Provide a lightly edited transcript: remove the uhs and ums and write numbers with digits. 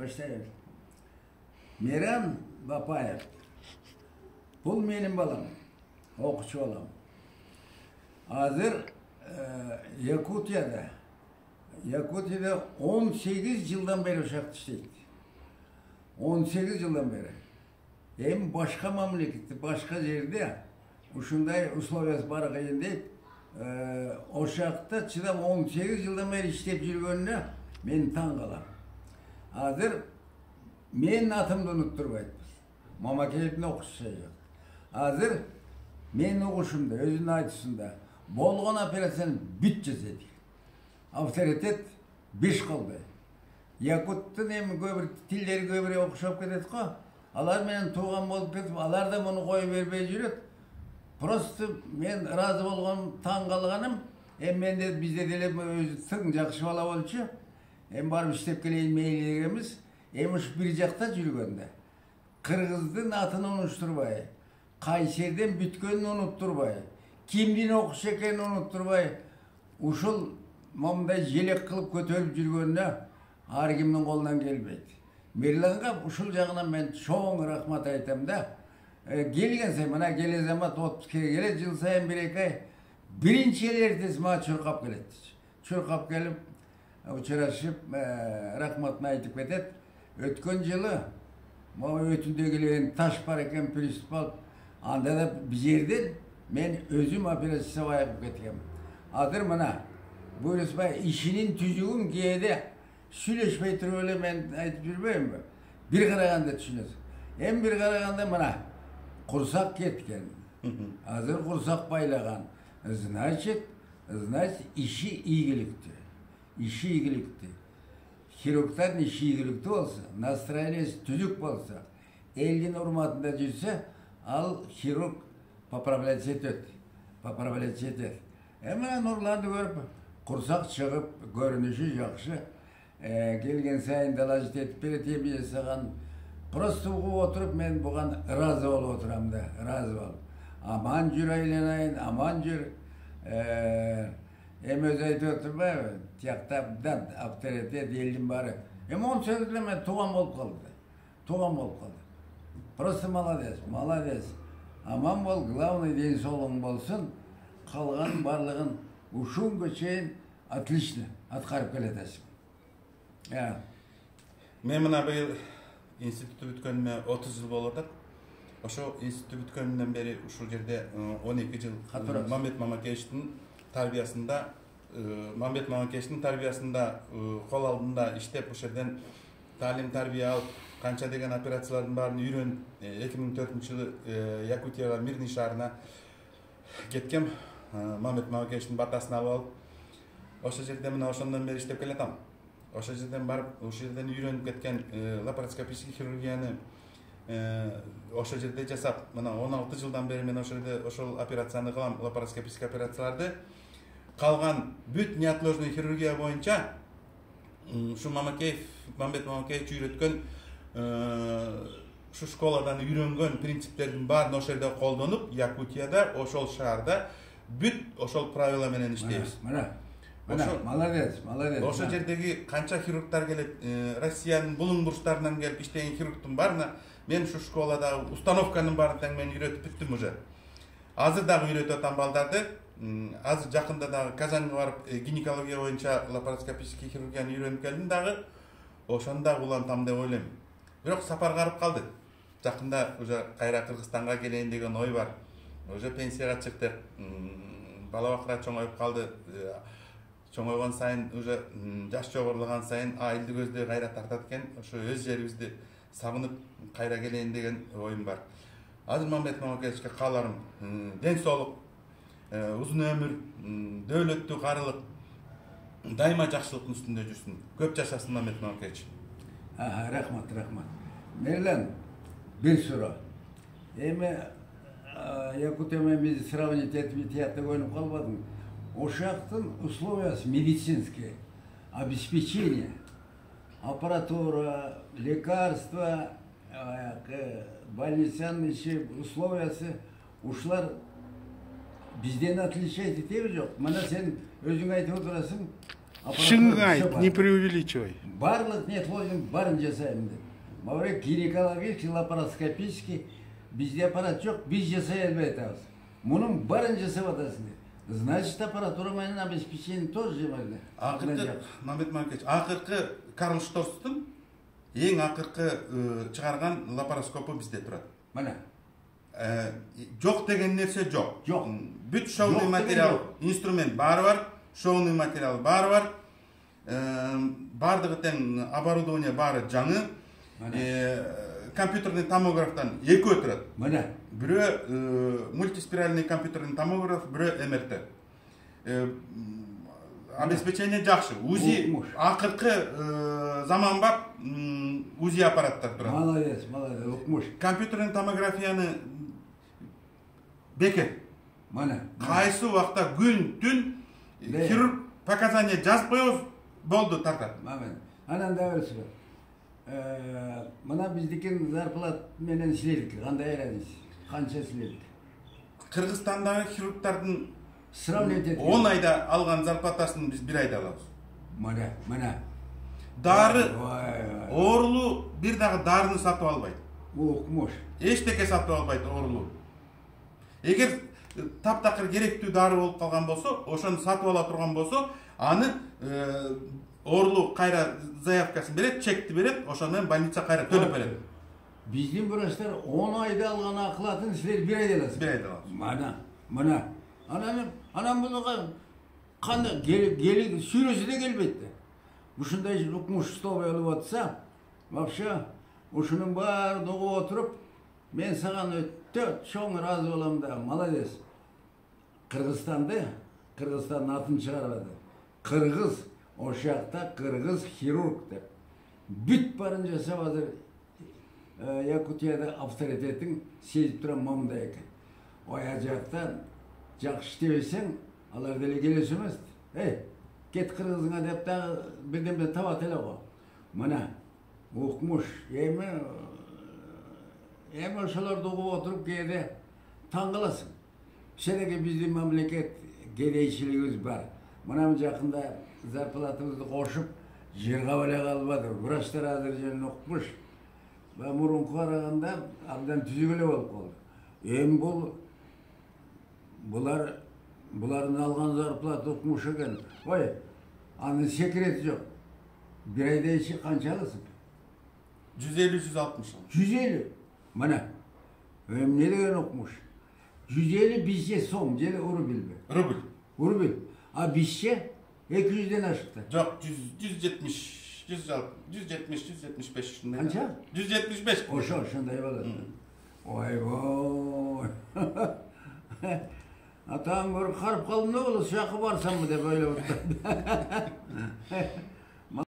başlayalım. Meram Bapayev. Bu benim balam. Okuçu balam. Hazır Yakutiya'da 18 yıldan beri uşak işleydi. 18 yıldan beri. Hem başka memlekette, başka yerde uşunday условиясы бар kıyın deyip uşakta çıdam 18 yıldan beri işlep жүрgөнüne men taң kalam. Hazır men atımda unutturbaydı. Mamakeyip'in okusu şey yok. Hazır men okuşumda, özünün aytısında bolğan operasyonu büt cesedik. Авторитет 5 kaldı. Yakuttun hem köbür tilleri köbüre okuşup ketedi ko. Alar menen tuğan bolup ketip, alar da bunu koyup berbey жүрөt. Просто men razı bolğaным, taң kalganym, hem men de bizde dele özü tың jakşı bala bolчу. Hem barıp işlep keleyin meyli degemiz, hem uş bir jakta жүрgöndө. Kırgızdın atını unutturbay, Kayseri'den bütkönünü unutturbay, kimdin okuş ekenini unutturbay, uşul mamda jelek kılıp kötörüp жүрgönüne har kimnin kolundan gelbeydi. Merlan'a uşul jagынан men çoğun rahmat aytam da. Gelgen say, mana gele zaman 30 kere gele, jıl sayın bir eki ay birinci el ertesi mağa çırkap geledi. Çırkap gelip uçuraşıp rahmatını aytıp ketet. Ötkön жылы mağa ötünde gelen taş var eken pürüstüp alıp, anda da bir yerden men özüm operasyon ayıp ketken. Adır mana buyuruz bay işinin tüzüğün giyede süleşmey turu öyle men aytıp жүрбейм mi? Bir karaganda düşünüyorsun. Hem bir karaganda mana kursak ketken. Hazır kursak baylagan. Значит, işi iyilikti. İşi iyilikti. Хирургтардың işi iyilikti olsa, настроениесі tüzük bolsa, elin hurmatında жүрсе, al хирург поправлять etет. Поправлять etет. Hemen nurlandı görüp, kursak çıkıp, görünüşü jakşı, gelgen sayın dalajit etip bereteyim jasagан. Просто oturup men bugan razı olup oturam da, razı olup. Aman jür aylanayın, aman jür. Hem öz aytып oturmay, tiyaktabdan avtoritet elin bari. Hem 18 yılda men tuğan bolup kaldı. Tuğan bolup kaldı. Просто молодец, молодец. Aman bol, главный ден солуң bolsun. Kalgan barlığın uşun çeyin отлично atkarıp keletesің. Ya. Men mına bıyıl institutu bütkönüme 30 yıl boldu. Oşo institutu bütkönünden beri uşul jerde 12 yıl Mehmet Mamakeyev'in tarbiyasında Mehmet Mamakeyev'in tarbiyasında kol aldığında iştep o yerden talim tarbiya alıp kança degen operatsiyaların barını үйрөнүп 2004 yılı Yakutiyaga Mirny şaharına ketkem. Mehmet Mamakeyev'in batasını alıp oşo jerde mına oşondan beri iştep keletam. Oşo жерден barıp, oşo жерден үйрөнүp ketken laparoskopik хирургияны oşo жерде жасап, мына 16 жылдан beri men oşo жерде ошол операцияны кылам, лапароскопик операцияларды. Калган бүт неотложный хирургия боюнча şu Mehmet Mamakeyев үйрөткөн şu школадан үйрөнгөн принциптердин баарын ошо жерде колдонуп, Якутияда, ошол шаарда бүт ошол правила менен иштейбиz. Молодец, молодец. Ошо жердеги канча хирургтар келет, Россиянын булуң бурчтарынан келип иштеген хирургтун баарына мен şu школадагы установканын баарын мен үйрөтүп бүттүм уже. Азыр дагы үйрөтүп атам балдарды. Азыр жакында дагы Казанга барып гинекология боюнча лапароскопический хирургияны үйрөнүп келдим дагы. Ошондо улантам деп ойлойм. Бирок сапар карып калды. Жакында уже кайра Кыргызстанга келейин деген ой бар. Уже пенсияга чыктык. Бала бакыра чоңоюп калды. Чоңойгон сайын уже жаш жогорулаган сайын айылды көздөй кайра тартат экен. Ошо өз жерибизди сагынып кайра келейин деген оюм бар. Азыр Мehmet Mamakeyev'e кааларым ден соолук, uzun ömür, dövlöттүү карылык, дайыма жакшылыктын үстүндө жүрсүн. Көп жашасын Mehmet Mamakeyev'e. Rahmat, rahmat. Merlan, bir soru. Yakutiya'yla bizi сравнить etmeye koyup kalmadım. Uşaktın условиясы медицинские, обеспечение, аппаратура, лекарства, больницаның içi условиясы, uşlar bizden отличает etemiz yok. Mana sen özün aytıp oturasın, Шыңын айт, не преувеличивай. Барлық нет ойын барын жасаймын деп. Маврек гинекологический, лапароскопический, бізде аппарат жоқ, біз жасай албай жатамыз. Мұның барын жасап атасың деп. Значит, аппаратурамен обеспечение тоже жемайды. Мамед Маркович, ақырқы Карл Шторстың ең ақырқы шығарған лапароскопы бізде тұрады. Мана. Жоқ деген нәрсе жоқ. Жоқ. Бүт шоуный материал, инструмент бары бар, шоуный материал бары бар. Бардығы тең оборудование бары жаңы. Компьютерный томографтан екі өтіреді. Мана. Бірі мультиспиральный компьютерный томограф, бірі МРТ. Обеспечение жақсы. УЗИ ақырқы заман бар, УЗИ аппараттар тұрады. Молодец, молодец, оқмыш. Компьютерный томографияны бекет. Мана. Қайсы уақытта күн, түн, хирург показания жазып қойыз, болды тартады. Мамин. Анан да өрсі. Мына біздікен зарплат менен сіледік. Қандай айраныз? Қанша сіледік? Қырғызстандағы хирургтардың Сравнить еткен. 10 айда алған зарплатасын біз 1 айда аламыз. Мана. Дары, орлу bir дағы дарыны сатып албайды. Оқмыш. Ештеке сатып албайды орлу. Егер таптақыр керектүү дары болып қалған болса, ошоны сатып ала тұрған болса, аны орлу қайра заявкасын берет, чекті берет, ошомен больница қайра төлеп берет. Біздің врачтар 10 айда алған ақылатын сілер 1 айда аласыз. 1 айда аламыз. Мана. Анам бұлыға қандай сүйресі де келбейді. Бұшындай ұқмыш столбай алып атса, вообще, ұшының бар доғы отырып, мен саған өтті, шоң разы боламын да, молодец. Қырғызстан атын шығарады. Қырғыз, ошақта қырғыз хирург деп. Бүт барын жасап азыр Якутияда авторитетін сезіп тұрам мамында екен. Оя жақтан жақсы істебесең, алар деле келесі емес. Кет қырғызыңа деп тағы бірден таба теле ғой. Мына, оқмыш, емі ошаларды оқып отырып кейде таңғаласың. Шереге біздің мемлекет кедейшілігіміз бар. Мына жақында зарплатымызды қошып, жерға бөле қалбады. Врачтар азыр жерін оқмыш. Мұрын қарағанда абдан түзігілі болып қалды. Бұлардың алған зарплат оқмыш екен. Анын секреті жоқ. 1 айда іші қанша аласың? 150-160. 150? Мана. Не деген оқмыш? 150 bizce сом, жері рубль бе? Рубль. А bizce 200'den ашықты. Жоқ, 170-175. Қанша? 175. Ошондай болады. Ой. Атам бір қарып қалым не болды, шақы барсам мı деп ойлап отырды.